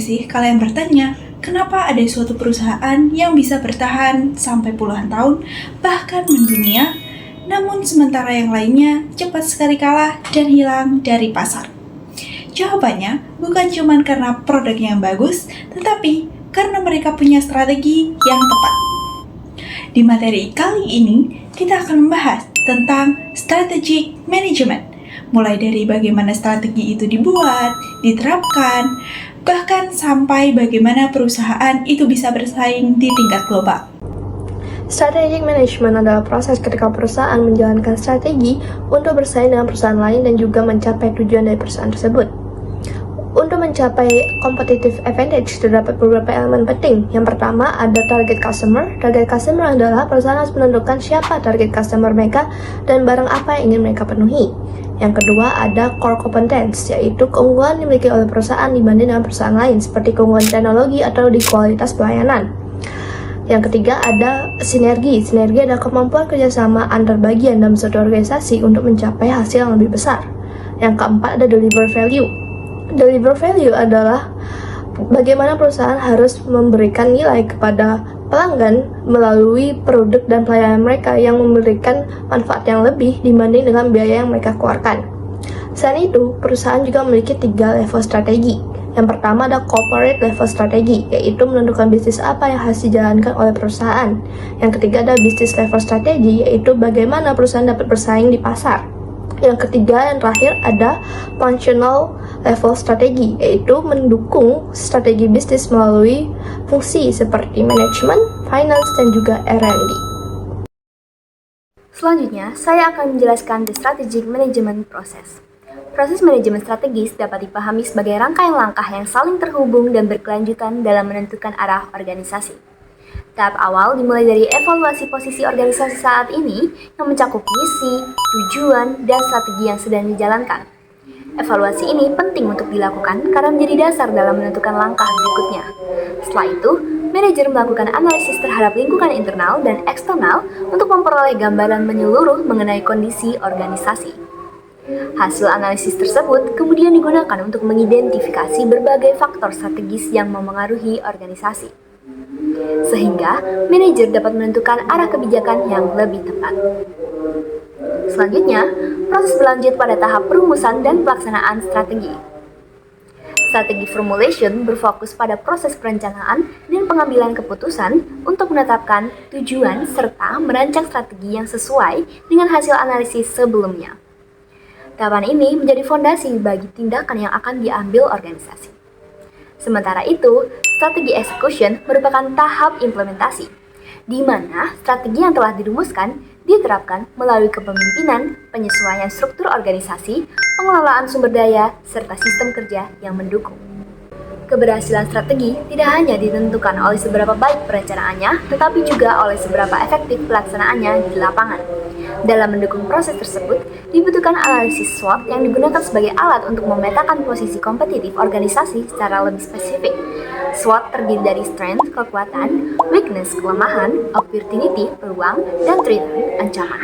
sih kalian bertanya, kenapa ada suatu perusahaan yang bisa bertahan sampai puluhan tahun, bahkan mendunia, namun sementara yang lainnya cepat sekali kalah dan hilang dari pasar? Jawabannya bukan cuma karena produknya yang bagus, tetapi karena mereka punya strategi yang tepat. Di materi kali ini, kita akan membahas tentang strategic management, mulai dari bagaimana strategi itu dibuat, diterapkan, bahkan sampai bagaimana perusahaan itu bisa bersaing di tingkat global. Strategic management adalah proses ketika perusahaan menjalankan strategi untuk bersaing dengan perusahaan lain dan juga mencapai tujuan dari perusahaan tersebut. Untuk mencapai competitive advantage, terdapat beberapa elemen penting. Yang pertama, ada target customer. Target customer adalah perusahaan harus menentukan siapa target customer mereka dan barang apa yang ingin mereka penuhi. Yang kedua, ada core competence, yaitu keunggulan yang dimiliki oleh perusahaan dibanding dengan perusahaan lain, seperti keunggulan teknologi atau di kualitas pelayanan. Yang ketiga, ada sinergi. Sinergi adalah kemampuan kerjasama antar bagian dalam suatu organisasi untuk mencapai hasil yang lebih besar. Yang keempat, ada deliver value. Deliver value adalah bagaimana perusahaan harus memberikan nilai kepada pelanggan melalui produk dan pelayanan mereka yang memberikan manfaat yang lebih dibanding dengan biaya yang mereka keluarkan. Selain itu, perusahaan juga memiliki 3 level strategi. Yang pertama ada corporate level strategi, yaitu menentukan bisnis apa yang harus dijalankan oleh perusahaan. Yang ketiga ada business level strategi, yaitu bagaimana perusahaan dapat bersaing di pasar. Yang ketiga dan terakhir ada functional level strategi, yaitu mendukung strategi bisnis melalui fungsi seperti manajemen, finance, dan juga R&D. Selanjutnya, saya akan menjelaskan the strategic management process. Proses manajemen strategis dapat dipahami sebagai rangkaian langkah yang saling terhubung dan berkelanjutan dalam menentukan arah organisasi. Tahap awal dimulai dari evaluasi posisi organisasi saat ini yang mencakup misi, tujuan, dan strategi yang sedang dijalankan. Evaluasi ini penting untuk dilakukan karena menjadi dasar dalam menentukan langkah berikutnya. Setelah itu, manajer melakukan analisis terhadap lingkungan internal dan eksternal untuk memperoleh gambaran menyeluruh mengenai kondisi organisasi. Hasil analisis tersebut kemudian digunakan untuk mengidentifikasi berbagai faktor strategis yang memengaruhi organisasi, sehingga manajer dapat menentukan arah kebijakan yang lebih tepat. Selanjutnya, proses berlanjut pada tahap perumusan dan pelaksanaan strategi. Strategi formulation berfokus pada proses perencanaan dan pengambilan keputusan untuk menetapkan tujuan serta merancang strategi yang sesuai dengan hasil analisis sebelumnya. Tahapan ini menjadi fondasi bagi tindakan yang akan diambil organisasi. Sementara itu, strategi execution merupakan tahap implementasi, di mana strategi yang telah dirumuskan diterapkan melalui kepemimpinan, penyesuaian struktur organisasi, pengelolaan sumber daya, serta sistem kerja yang mendukung. Keberhasilan strategi tidak hanya ditentukan oleh seberapa baik perencanaannya, tetapi juga oleh seberapa efektif pelaksanaannya di lapangan. Dalam mendukung proses tersebut, dibutuhkan analisis SWOT yang digunakan sebagai alat untuk memetakan posisi kompetitif organisasi secara lebih spesifik. SWOT terdiri dari strength, kekuatan, weakness, kelemahan, opportunity, peluang, dan threat, ancaman.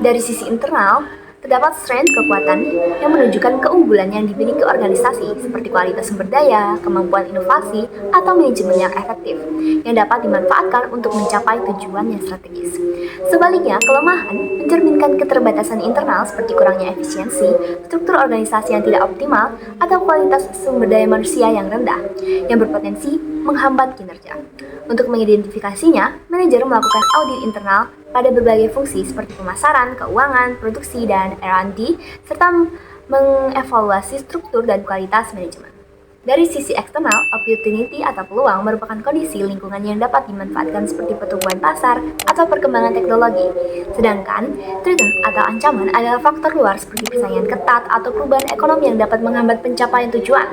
Dari sisi internal, terdapat strength, kekuatan yang menunjukkan keunggulan yang dimiliki organisasi seperti kualitas sumber daya, kemampuan inovasi, atau manajemen yang efektif yang dapat dimanfaatkan untuk mencapai tujuan yang strategis. Sebaliknya, kelemahan mencerminkan keterbatasan internal seperti kurangnya efisiensi, struktur organisasi yang tidak optimal, atau kualitas sumber daya manusia yang rendah yang berpotensi menghambat kinerja. Untuk mengidentifikasinya, manajer melakukan audit internal pada berbagai fungsi seperti pemasaran, keuangan, produksi, dan R&D, serta mengevaluasi struktur dan kualitas manajemen. Dari sisi eksternal, opportunity atau peluang merupakan kondisi lingkungan yang dapat dimanfaatkan seperti pertumbuhan pasar atau perkembangan teknologi. Sedangkan, threat atau ancaman adalah faktor luar seperti persaingan ketat atau perubahan ekonomi yang dapat menghambat pencapaian tujuan.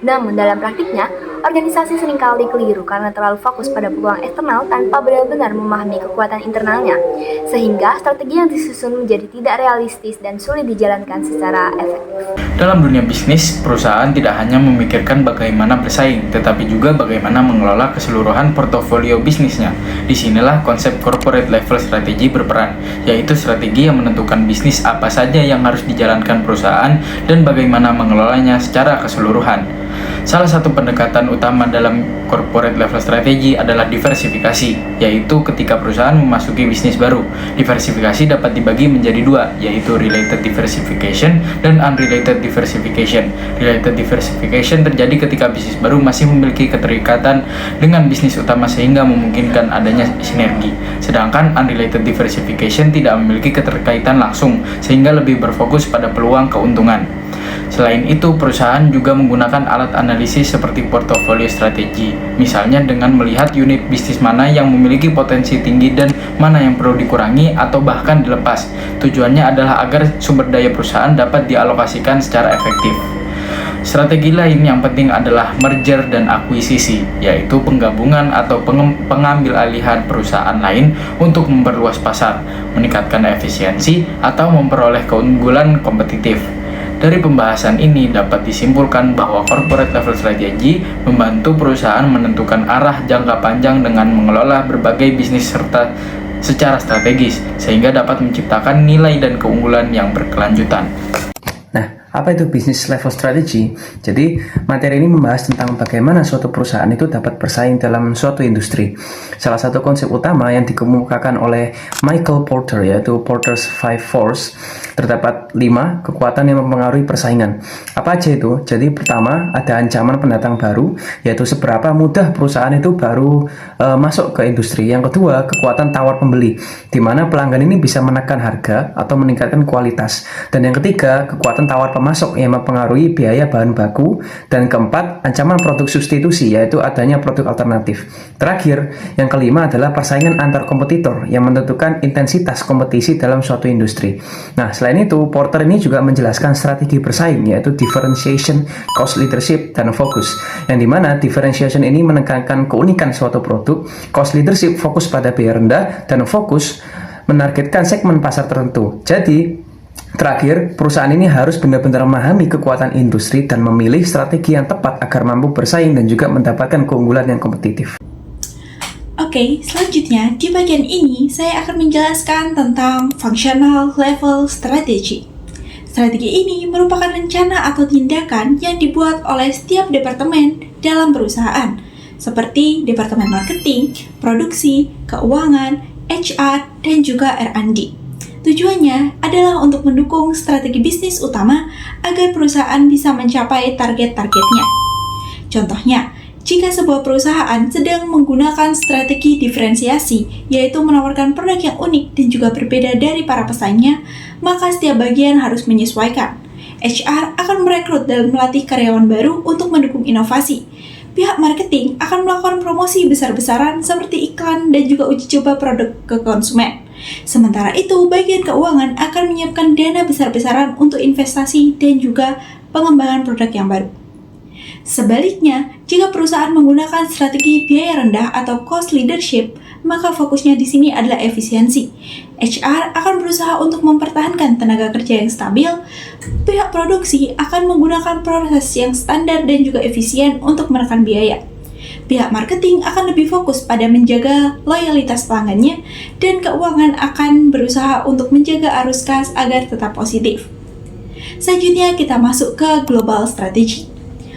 Namun dalam praktiknya, organisasi seringkali keliru karena terlalu fokus pada peluang eksternal tanpa benar-benar memahami kekuatan internalnya, sehingga strategi yang disusun menjadi tidak realistis dan sulit dijalankan secara efektif. Dalam dunia bisnis, perusahaan tidak hanya memikirkan bagaimana bersaing, tetapi juga bagaimana mengelola keseluruhan portofolio bisnisnya. Disinilah konsep corporate level strategi berperan, yaitu strategi yang menentukan bisnis apa saja yang harus dijalankan perusahaan dan bagaimana mengelolanya secara keseluruhan. Salah satu pendekatan utama dalam corporate level strategy adalah diversifikasi, yaitu ketika perusahaan memasuki bisnis baru. Diversifikasi dapat dibagi menjadi dua, yaitu related diversification dan unrelated diversification. Related diversification terjadi ketika bisnis baru masih memiliki keterikatan dengan bisnis utama sehingga memungkinkan adanya sinergi. Sedangkan unrelated diversification tidak memiliki keterkaitan langsung sehingga lebih berfokus pada peluang keuntungan. Selain itu, perusahaan juga menggunakan alat analisis seperti portofolio strategi, misalnya dengan melihat unit bisnis mana yang memiliki potensi tinggi dan mana yang perlu dikurangi atau bahkan dilepas. Tujuannya adalah agar sumber daya perusahaan dapat dialokasikan secara efektif. Strategi lain yang penting adalah merger dan akuisisi, yaitu penggabungan atau pengambil alihan perusahaan lain untuk memperluas pasar, meningkatkan efisiensi, atau memperoleh keunggulan kompetitif. Dari pembahasan ini dapat disimpulkan bahwa corporate level strategy membantu perusahaan menentukan arah jangka panjang dengan mengelola berbagai bisnis serta secara strategis, sehingga dapat menciptakan nilai dan keunggulan yang berkelanjutan. Nah, apa itu business level strategy? Jadi, materi ini membahas tentang bagaimana suatu perusahaan itu dapat bersaing dalam suatu industri. Salah satu konsep utama yang dikemukakan oleh Michael Porter, yaitu Porter's Five Forces, terdapat 5 kekuatan yang mempengaruhi persaingan. Apa aja itu? Jadi, pertama, ada ancaman pendatang baru, yaitu seberapa mudah perusahaan itu baru masuk ke industri. Yang kedua, kekuatan tawar pembeli, di mana pelanggan ini bisa menekan harga atau meningkatkan kualitas. Dan yang ketiga, kekuatan tawar pemasok yang mempengaruhi biaya bahan baku. Dan keempat, ancaman produk substitusi, yaitu adanya produk alternatif. Terakhir, yang kelima adalah persaingan antar kompetitor yang menentukan intensitas kompetisi dalam suatu industri. Nah, selain itu, Porter ini juga menjelaskan strategi bersaing, yaitu differentiation, cost leadership, dan focus. Yang dimana differentiation ini menekankan keunikan suatu produk, cost leadership fokus pada biaya rendah, dan fokus menargetkan segmen pasar tertentu. Jadi, terakhir, perusahaan ini harus benar-benar memahami kekuatan industri dan memilih strategi yang tepat agar mampu bersaing dan juga mendapatkan keunggulan yang kompetitif. Oke, selanjutnya di bagian ini saya akan menjelaskan tentang functional level strategy. Strategi ini merupakan rencana atau tindakan yang dibuat oleh setiap departemen dalam perusahaan, seperti departemen marketing, produksi, keuangan, HR, dan juga R&D. Tujuannya adalah untuk mendukung strategi bisnis utama agar perusahaan bisa mencapai target-targetnya. Contohnya, jika sebuah perusahaan sedang menggunakan strategi diferensiasi, yaitu menawarkan produk yang unik dan juga berbeda dari para pesaingnya, maka setiap bagian harus menyesuaikan. HR akan merekrut dan melatih karyawan baru untuk mendukung inovasi. Pihak marketing akan melakukan promosi besar-besaran seperti iklan dan juga uji coba produk ke konsumen. Sementara itu, bagian keuangan akan menyiapkan dana besar-besaran untuk investasi dan juga pengembangan produk yang baru. Sebaliknya, jika perusahaan menggunakan strategi biaya rendah atau cost leadership, maka fokusnya di sini adalah efisiensi. HR akan berusaha untuk mempertahankan tenaga kerja yang stabil, pihak produksi akan menggunakan proses yang standar dan juga efisien untuk menekan biaya. Pihak marketing akan lebih fokus pada menjaga loyalitas pelanggannya, dan keuangan akan berusaha untuk menjaga arus kas agar tetap positif. Selanjutnya kita masuk ke global strategy.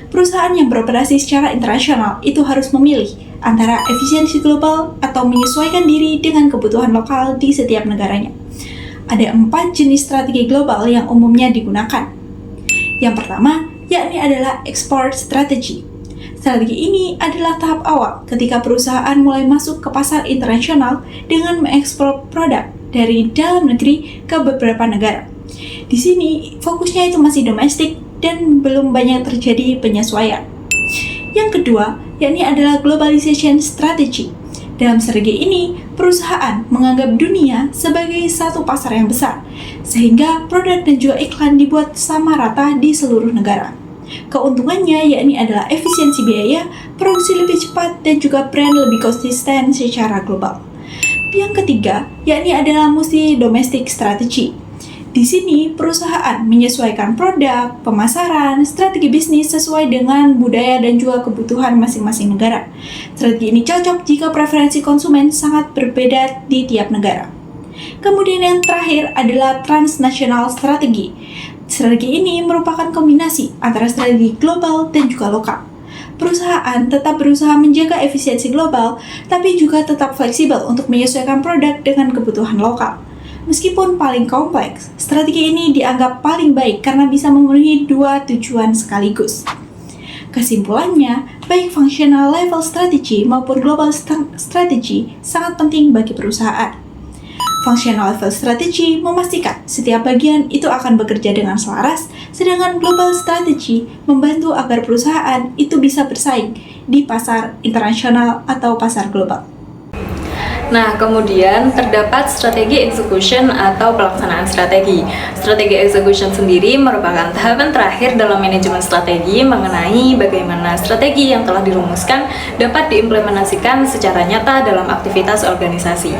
Perusahaan yang beroperasi secara internasional itu harus memilih antara efisiensi global atau menyesuaikan diri dengan kebutuhan lokal di setiap negaranya. Ada 4 jenis strategi global yang umumnya digunakan. Yang pertama, yakni adalah export strategy. Strategi ini adalah tahap awal ketika perusahaan mulai masuk ke pasar internasional dengan mengekspor produk dari dalam negeri ke beberapa negara. Di sini, fokusnya itu masih domestik dan belum banyak terjadi penyesuaian. Yang kedua, yakni adalah globalization strategy. Dalam strategi ini, perusahaan menganggap dunia sebagai satu pasar yang besar, sehingga produk dan juga iklan dibuat sama rata di seluruh negara. Keuntungannya yakni adalah efisiensi biaya, produksi lebih cepat, dan juga brand lebih konsisten secara global. Yang ketiga, yakni adalah multi-domestic strategy. Di sini, perusahaan menyesuaikan produk, pemasaran, strategi bisnis sesuai dengan budaya dan juga kebutuhan masing-masing negara. Strategi ini cocok jika preferensi konsumen sangat berbeda di tiap negara. Kemudian yang terakhir adalah transnational strategy. Strategi ini merupakan kombinasi antara strategi global dan juga lokal. perusahaan tetap berusaha menjaga efisiensi global, tapi juga tetap fleksibel untuk menyesuaikan produk dengan kebutuhan lokal. Meskipun paling kompleks, strategi ini dianggap paling baik karena bisa memenuhi dua tujuan sekaligus. Kesimpulannya, baik functional level strategy maupun global strategy sangat penting bagi perusahaan. Functional level strategy memastikan setiap bagian itu akan bekerja dengan selaras, sedangkan global strategy membantu agar perusahaan itu bisa bersaing di pasar internasional atau pasar global. Nah, kemudian terdapat strategi execution atau pelaksanaan strategi. Strategi execution sendiri merupakan tahapan terakhir dalam manajemen strategi mengenai bagaimana strategi yang telah dirumuskan dapat diimplementasikan secara nyata dalam aktivitas organisasi.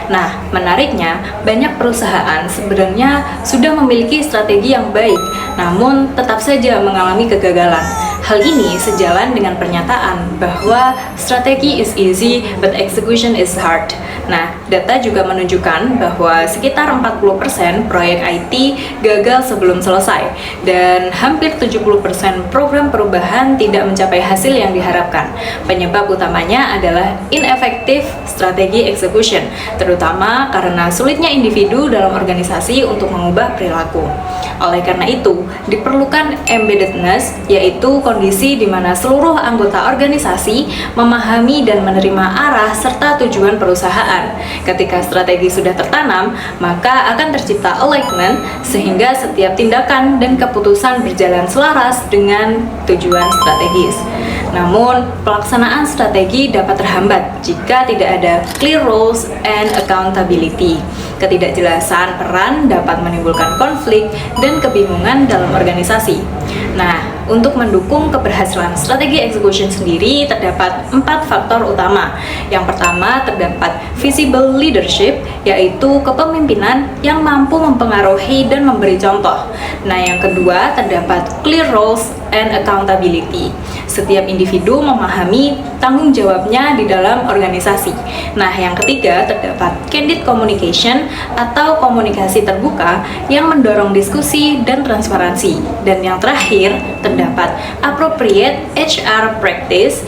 Nah, menariknya, banyak perusahaan sebenarnya sudah memiliki strategi yang baik, namun tetap saja mengalami kegagalan. Hal ini sejalan dengan pernyataan bahwa strategi is easy but execution is hard. Nah, data juga menunjukkan bahwa sekitar 40% proyek IT gagal sebelum selesai dan hampir 70% program perubahan tidak mencapai hasil yang diharapkan. Penyebab utamanya adalah ineffective strategi execution, terutama karena sulitnya individu dalam organisasi untuk mengubah perilaku. Oleh karena itu, diperlukan embeddedness, yaitu kondisi di mana seluruh anggota organisasi memahami dan menerima arah serta tujuan perusahaan. Ketika strategi sudah tertanam, maka akan tercipta alignment sehingga setiap tindakan dan keputusan berjalan selaras dengan tujuan strategis. Namun, pelaksanaan strategi dapat terhambat jika tidak ada clear roles and accountability. Ketidakjelasan peran dapat menimbulkan konflik dan kebingungan dalam organisasi. Nah, untuk mendukung keberhasilan strategi execution sendiri terdapat 4 faktor utama. Yang pertama, terdapat visible leadership, yaitu kepemimpinan yang mampu mempengaruhi dan memberi contoh. Nah, yang kedua, terdapat clear roles and accountability. Setiap individu memahami tanggung jawabnya di dalam organisasi. Nah, yang ketiga, terdapat candid communication atau komunikasi terbuka yang mendorong diskusi dan transparansi. Dan yang terakhir, terdapat appropriate HR practice,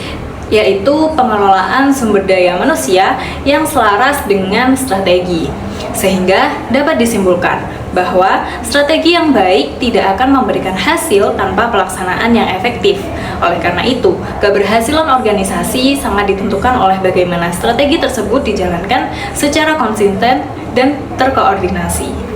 yaitu pengelolaan sumber daya manusia yang selaras dengan strategi. Sehingga dapat disimpulkan bahwa strategi yang baik tidak akan memberikan hasil tanpa pelaksanaan yang efektif. Oleh karena itu, keberhasilan organisasi sangat ditentukan oleh bagaimana strategi tersebut dijalankan secara konsisten dan terkoordinasi.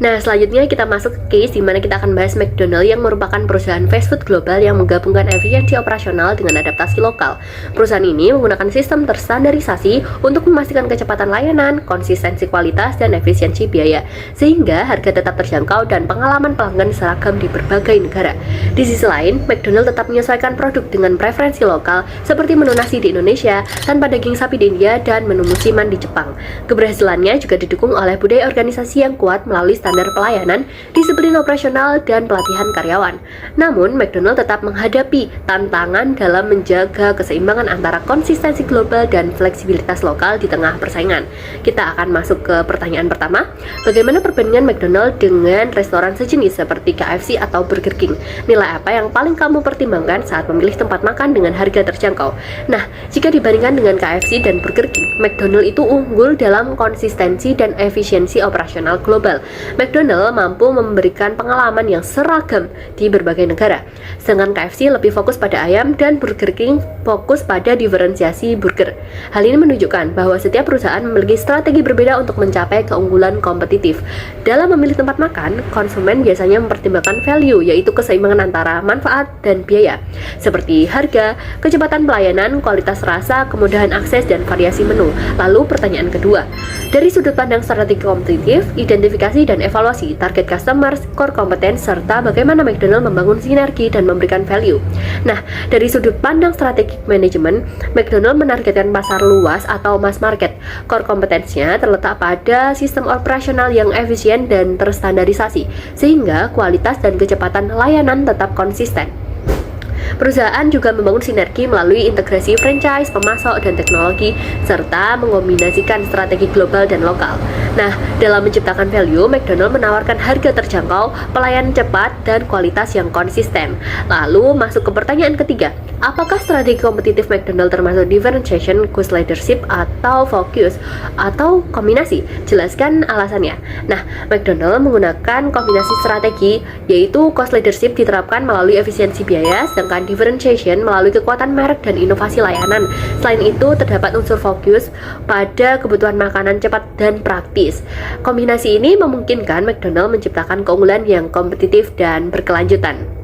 Nah, selanjutnya kita masuk ke case di mana kita akan bahas McDonald yang merupakan perusahaan fast food global yang menggabungkan efisiensi operasional dengan adaptasi lokal. Perusahaan ini menggunakan sistem terstandarisasi untuk memastikan kecepatan layanan, konsistensi kualitas, dan efisiensi biaya, sehingga harga tetap terjangkau dan pengalaman pelanggan seragam di berbagai negara. Di sisi lain, McDonald tetap menyesuaikan produk dengan preferensi lokal, seperti menu nasi di Indonesia, tanpa daging sapi di India, dan menu musiman di Jepang. Keberhasilannya juga didukung oleh budaya organisasi yang kuat melalui standar pelayanan, disiplin operasional, dan pelatihan karyawan. Namun, McDonald tetap menghadapi tantangan dalam menjaga keseimbangan antara konsistensi global dan fleksibilitas lokal di tengah persaingan. Kita akan masuk ke pertanyaan pertama. Bagaimana perbandingan McDonald dengan restoran sejenis seperti KFC atau Burger King? Nilai apa yang paling kamu pertimbangkan saat memilih tempat makan dengan harga terjangkau? Nah, jika dibandingkan dengan KFC dan Burger King, McDonald itu unggul dalam konsistensi dan efisiensi operasional global. McDonald mampu memberikan pengalaman yang seragam di berbagai negara, sedangkan KFC lebih fokus pada ayam dan Burger King fokus pada diferensiasi burger. Hal ini menunjukkan bahwa setiap perusahaan memiliki strategi berbeda untuk mencapai keunggulan kompetitif. Dalam memilih tempat makan, konsumen biasanya mempertimbangkan value, yaitu keseimbangan antara manfaat dan biaya, seperti harga, kecepatan pelayanan, kualitas rasa, kemudahan akses, dan variasi menu. Lalu pertanyaan kedua, dari sudut pandang strategi kompetitif, identifikasi dan evaluasi target customers, core competence, serta bagaimana McDonald membangun sinergi dan memberikan value. Nah, dari sudut pandang strategic management, McDonald menargetkan pasar luas atau mass market. Core competence-nya terletak pada sistem operasional yang efisien dan terstandarisasi, sehingga kualitas dan kecepatan layanan tetap konsisten. Perusahaan juga membangun sinergi melalui integrasi franchise, pemasok, dan teknologi, serta mengombinasikan strategi global dan lokal. Nah, dalam menciptakan value, McDonald menawarkan harga terjangkau, pelayanan cepat, dan kualitas yang konsisten. Lalu, masuk ke pertanyaan ketiga. Apakah strategi kompetitif McDonald termasuk differentiation, cost leadership, atau focus, atau kombinasi? Jelaskan alasannya. Nah, McDonald menggunakan kombinasi strategi, yaitu cost leadership diterapkan melalui efisiensi biaya, sedangkan differentiation melalui kekuatan merek dan inovasi layanan. Selain itu, terdapat unsur focus pada kebutuhan makanan cepat dan praktis. Kombinasi ini memungkinkan McDonald menciptakan keunggulan yang kompetitif dan berkelanjutan.